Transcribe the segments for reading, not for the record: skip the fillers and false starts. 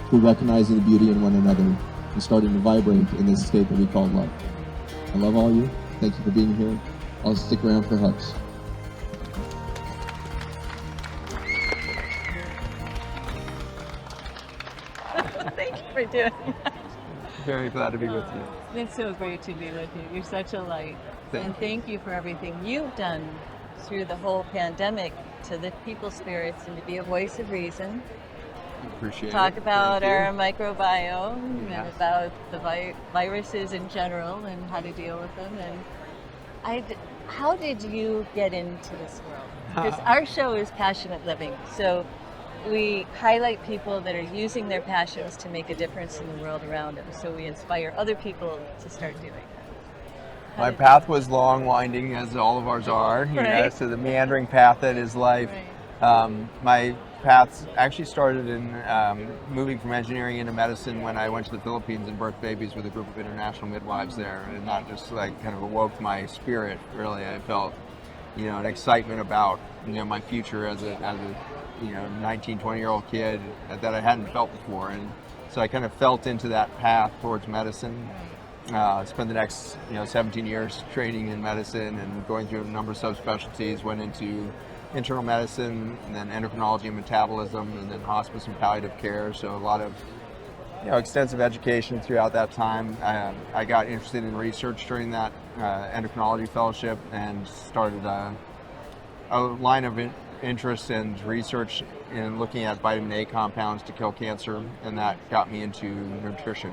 through recognizing the beauty in one another and starting to vibrate in this state that we call love. I love all you. Thank you for being here. I'll stick around for hugs. Thank you for doing that. Very glad to be with you. It's so great to be with you. You're such a light. Thank you for everything you've done through the whole pandemic to lift people's spirits and to be a voice of reason. Appreciate Talk it. about Thank you. our microbiome Yes. and about the viruses in general and how to deal with them. And how did you get into this world? Because our show is passionate living. So we highlight people that are using their passions to make a difference in the world around them. So we inspire other people to start doing that. My path was long, winding, as all of ours are. You know, Right. so the meandering path that is life. My path actually started in moving from engineering into medicine when I went to the Philippines and birthed babies with a group of international midwives there, and that just like kind of awoke my spirit. Really, I felt, you know, an excitement about, you know, my future as a 19, 20-year-old kid that I hadn't felt before, and so I kind of felt into that path towards medicine. Spent the next 17 years training in medicine and going through a number of subspecialties. Went into internal medicine and then endocrinology and metabolism and then hospice and palliative care. So a lot of extensive education throughout that time. I got interested in research during that endocrinology fellowship and started a line of interest and research in looking at vitamin A compounds to kill cancer, and that got me into nutrition.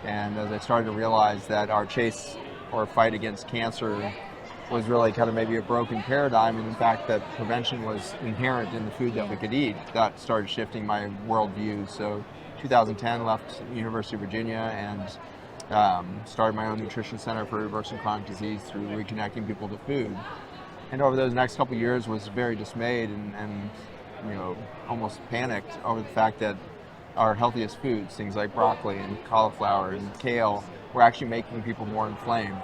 And as I started to realize that our chase or fight against cancer was really kind of maybe a broken paradigm, and in fact that prevention was inherent in the food that we could eat, that started shifting my worldview. So 2010 left University of Virginia and started my own nutrition center for reversing chronic disease through reconnecting people to food. And over those next couple of years was very dismayed and almost panicked over the fact that our healthiest foods, things like broccoli and cauliflower and kale, were actually making people more inflamed.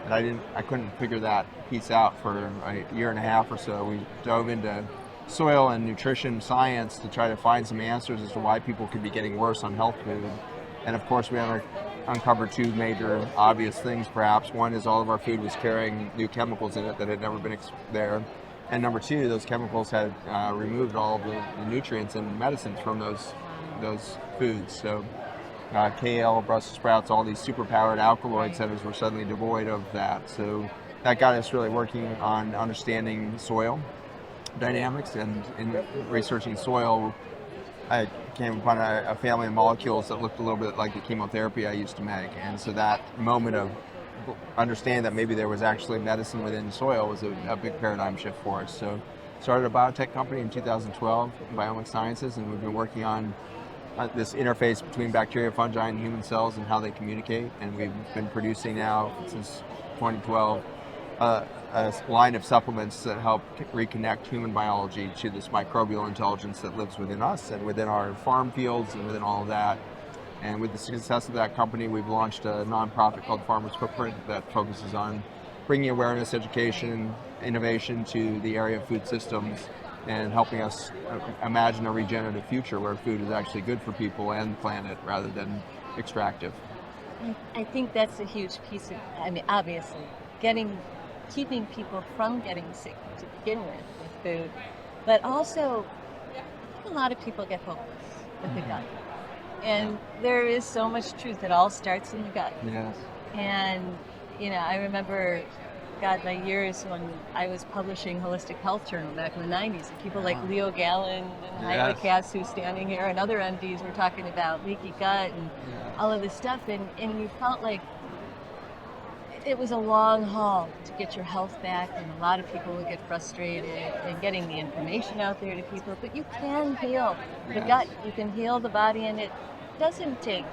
And I couldn't figure that piece out for a year and a half or so. We dove into soil and nutrition science to try to find some answers as to why people could be getting worse on health food. And of course, we uncovered two major obvious things perhaps. One is all of our food was carrying new chemicals in it that had never been there. And number two, those chemicals had removed all of the nutrients and medicines from those foods. So kale, Brussels sprouts, all these superpowered alkaloid centers were suddenly devoid of that. So that got us really working on understanding soil dynamics, and in researching soil, I came upon a family of molecules that looked a little bit like the chemotherapy I used to make. And so that moment of understanding that maybe there was actually medicine within soil was a big paradigm shift for us. So started a biotech company in 2012, Biomic Sciences, and we've been working on this interface between bacteria, fungi, and human cells and how they communicate. And we've been producing now since 2012 a line of supplements that help reconnect human biology to this microbial intelligence that lives within us and within our farm fields and within all of that. And with the success of that company, we've launched a nonprofit called Farmers Footprint that focuses on bringing awareness, education, innovation to the area of food systems and helping us imagine a regenerative future where food is actually good for people and the planet rather than extractive. I think that's a huge piece of, obviously, keeping people from getting sick to begin with food, but also a lot of people get hopeless with the gut. And there is so much truth. It all starts in the gut. Yes. And, I remember, my years when I was publishing Holistic Health Journal back in the 90s, and people like Leo Gallen and Heidi Cass, who's standing here, and other MDs were talking about leaky gut and all of this stuff. And you felt like it was a long haul to get your health back, and a lot of people would get frustrated in getting the information out there to people. But you can heal the gut, you can heal the body, and it doesn't take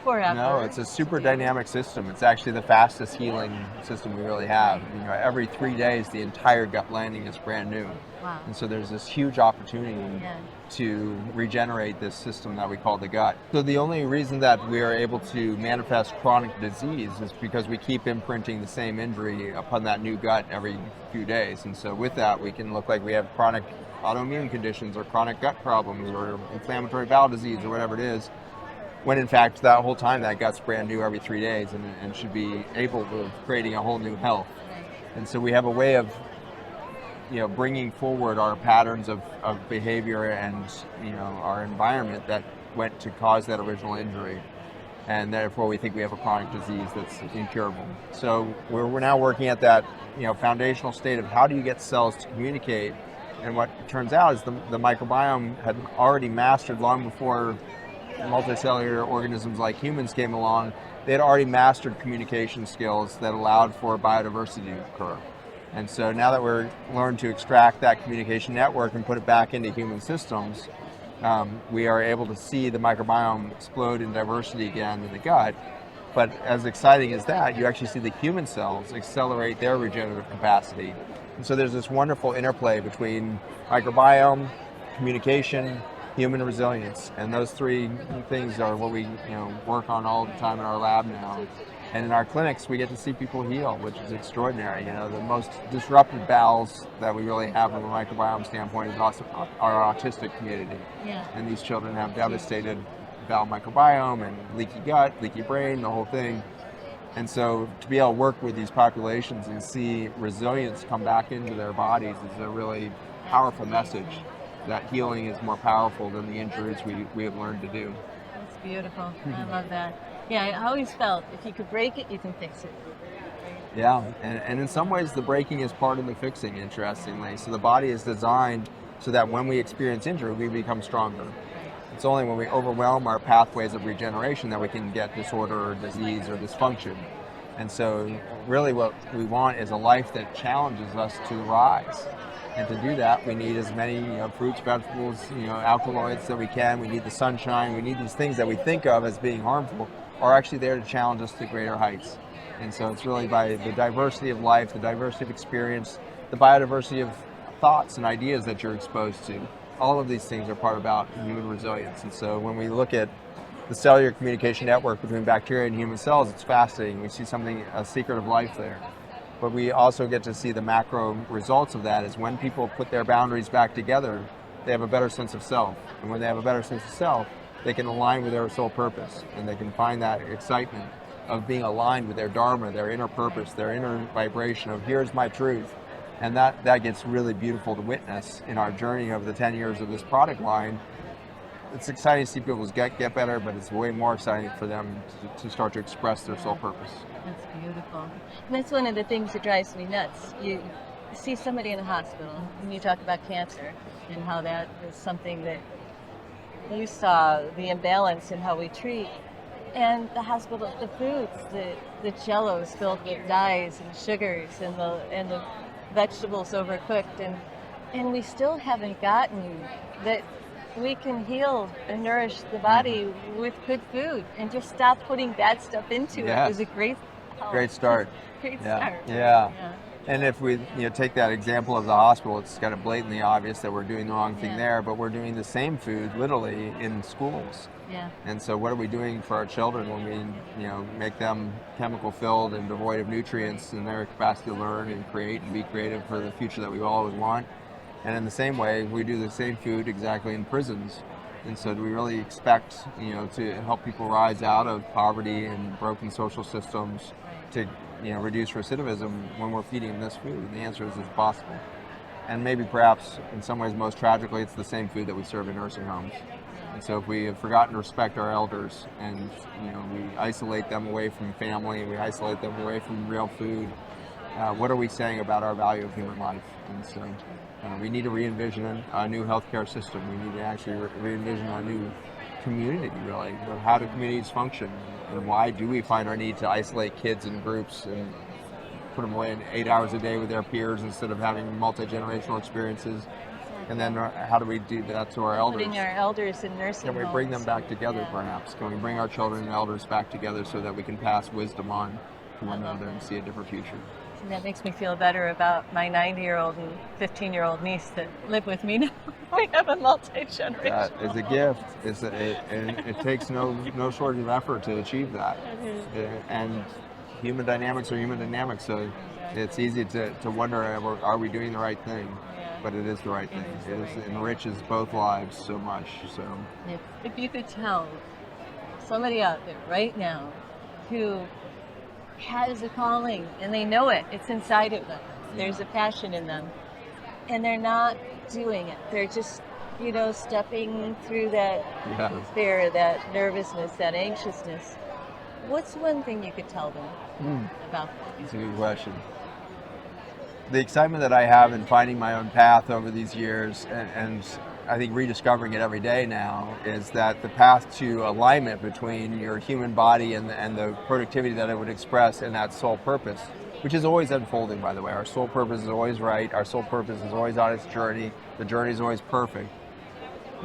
forever. No, it's a super dynamic system. It's actually the fastest healing system we really have. Every 3 days, the entire gut lining is brand new. Wow. And so there's this huge opportunity to regenerate this system that we call the gut. So the only reason that we are able to manifest chronic disease is because we keep imprinting the same injury upon that new gut every few days. And so with that, we can look like we have chronic autoimmune conditions or chronic gut problems or inflammatory bowel disease or whatever it is, when in fact that whole time that gut's brand new every 3 days and should be able of creating a whole new health. And so we have a way of bringing forward our patterns of behavior and our environment that went to cause that original injury, and therefore we think we have a chronic disease that's incurable. So we're now working at that foundational state of how do you get cells to communicate, and what turns out is the microbiome had already mastered long before multicellular organisms like humans came along. They had already mastered communication skills that allowed for biodiversity to occur. And so now that we're learned to extract that communication network and put it back into human systems, we are able to see the microbiome explode in diversity again in the gut. But as exciting as that, you actually see the human cells accelerate their regenerative capacity. And so there's this wonderful interplay between microbiome, communication, human resilience, and those three things are what we work on all the time in our lab now. And in our clinics, we get to see people heal, which is extraordinary. The most disrupted bowels that we really have from a microbiome standpoint is also our autistic community. Yeah. And these children have devastated bowel microbiome and leaky gut, leaky brain, the whole thing. And so to be able to work with these populations and see resilience come back into their bodies is a really powerful message that healing is more powerful than the injuries we have learned to do. That's beautiful. I love that. Yeah, I always felt if you could break it, you can fix it. Yeah, and in some ways the breaking is part of the fixing, interestingly. So the body is designed so that when we experience injury, we become stronger. It's only when we overwhelm our pathways of regeneration that we can get disorder or disease or dysfunction. And so really what we want is a life that challenges us to rise. And to do that, we need as many fruits, vegetables, alkaloids that we can. We need the sunshine. We need these things that we think of as being harmful are actually there to challenge us to greater heights. And so it's really by the diversity of life, the diversity of experience, the biodiversity of thoughts and ideas that you're exposed to. All of these things are part about human resilience. And so when we look at the cellular communication network between bacteria and human cells, it's fascinating. We see a secret of life there. But we also get to see the macro results of that is when people put their boundaries back together, they have a better sense of self. And when they have a better sense of self, they can align with their soul purpose, and they can find that excitement of being aligned with their dharma, their inner purpose, their inner vibration of here's my truth. And that gets really beautiful to witness in our journey of the 10 years of this product line. It's exciting to see people's gut get better, but it's way more exciting for them to start to express their soul purpose. That's beautiful. And that's one of the things that drives me nuts. You see somebody in a hospital and you talk about cancer and how that is something that you saw, the imbalance in how we treat. And the hospital, the foods, the jellos filled with dyes and sugars and the vegetables overcooked, and we still haven't gotten that we can heal and nourish the body with good food and just stop putting bad stuff into it. It was a great start. Great start. Yeah. And if we take that example of the hospital, it's kind of blatantly obvious that we're doing the wrong thing there, but we're doing the same food literally in schools. Yeah. And so what are we doing for our children when we make them chemical filled and devoid of nutrients and their capacity to learn and create and be creative for the future that we always want? And in the same way, we do the same food exactly in prisons. And so do we really expect to help people rise out of poverty and broken social systems to reduce recidivism when we're feeding them this food? And the answer is it's possible. And maybe perhaps in some ways most tragically it's the same food that we serve in nursing homes. And so if we have forgotten to respect our elders and we isolate them away from family, we isolate them away from real food, what are we saying about our value of human life? And so we need to re-envision a new healthcare system. We need to actually re-envision a new community, really. How do communities function? And why do we find our need to isolate kids in groups and put them away in 8 hours a day with their peers instead of having multi-generational experiences? And then how do we do that to our elders? Putting our elders in nursing homes. Can we bring them back together, perhaps? Can we bring our children and elders back together so that we can pass wisdom on to one another and see a different future? And that makes me feel better about my 90-year-old and 15-year-old niece that live with me now. We have a multi-generation. That is a gift. It takes no shortage of effort to achieve that. And human dynamics are human dynamics, so it's easy to wonder, are we doing the right thing? but it is the right thing. It enriches both lives so much. So If you could tell somebody out there right now who has a calling and they know it, it's inside of them. There's a passion in them, and they're not doing it. They're just, stepping through that fear, that nervousness, that anxiousness. What's one thing you could tell them about that? That's a good question. The excitement that I have in finding my own path over these years, and I think rediscovering it every day now, is that the path to alignment between your human body and the productivity that it would express in that soul purpose, which is always unfolding, by the way. Our soul purpose is always right. Our soul purpose is always on its journey. The journey is always perfect.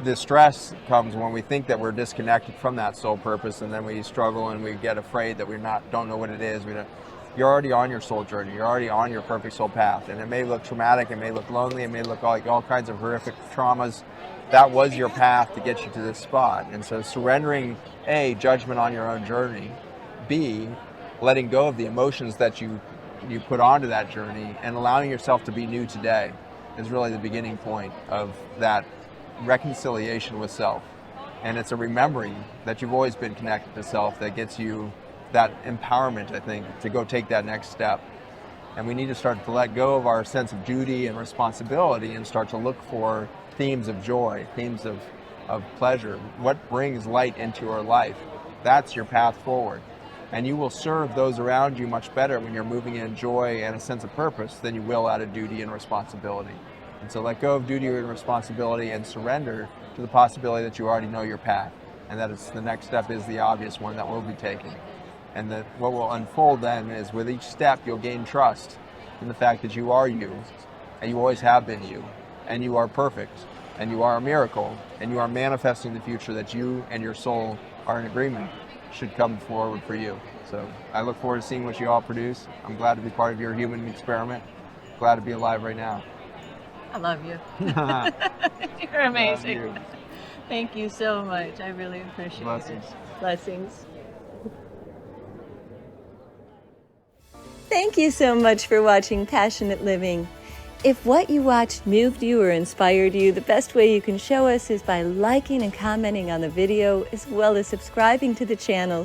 The stress comes when we think that we're disconnected from that soul purpose, and then we struggle and we get afraid that don't know what it is. You're already on your soul journey. You're already on your perfect soul path. And it may look traumatic, it may look lonely, it may look like all kinds of horrific traumas. That was your path to get you to this spot. And so surrendering, A, judgment on your own journey, B, letting go of the emotions that you put onto that journey and allowing yourself to be new today is really the beginning point of that reconciliation with self. And it's a remembering that you've always been connected to self that gets you that empowerment, I think, to go take that next step. And we need to start to let go of our sense of duty and responsibility and start to look for themes of joy, themes of pleasure. What brings light into your life? That's your path forward. And you will serve those around you much better when you're moving in joy and a sense of purpose than you will out of duty and responsibility. And so let go of duty and responsibility and surrender to the possibility that you already know your path, and that the next step is the obvious one that will be taken. And that what will unfold then is with each step you'll gain trust in the fact that you are you, and you always have been you, and you are perfect, and you are a miracle, and you are manifesting the future that you and your soul are in agreement should come forward for you. So I look forward to seeing what you all produce. I'm glad to be part of your human experiment. Glad to be alive right now. I love you. You're amazing. Love you. Thank you so much. I really appreciate Blessings. it. Blessings. Thank you so much for watching Passionate Living. If what you watched moved you or inspired you, the best way you can show us is by liking and commenting on the video, as well as subscribing to the channel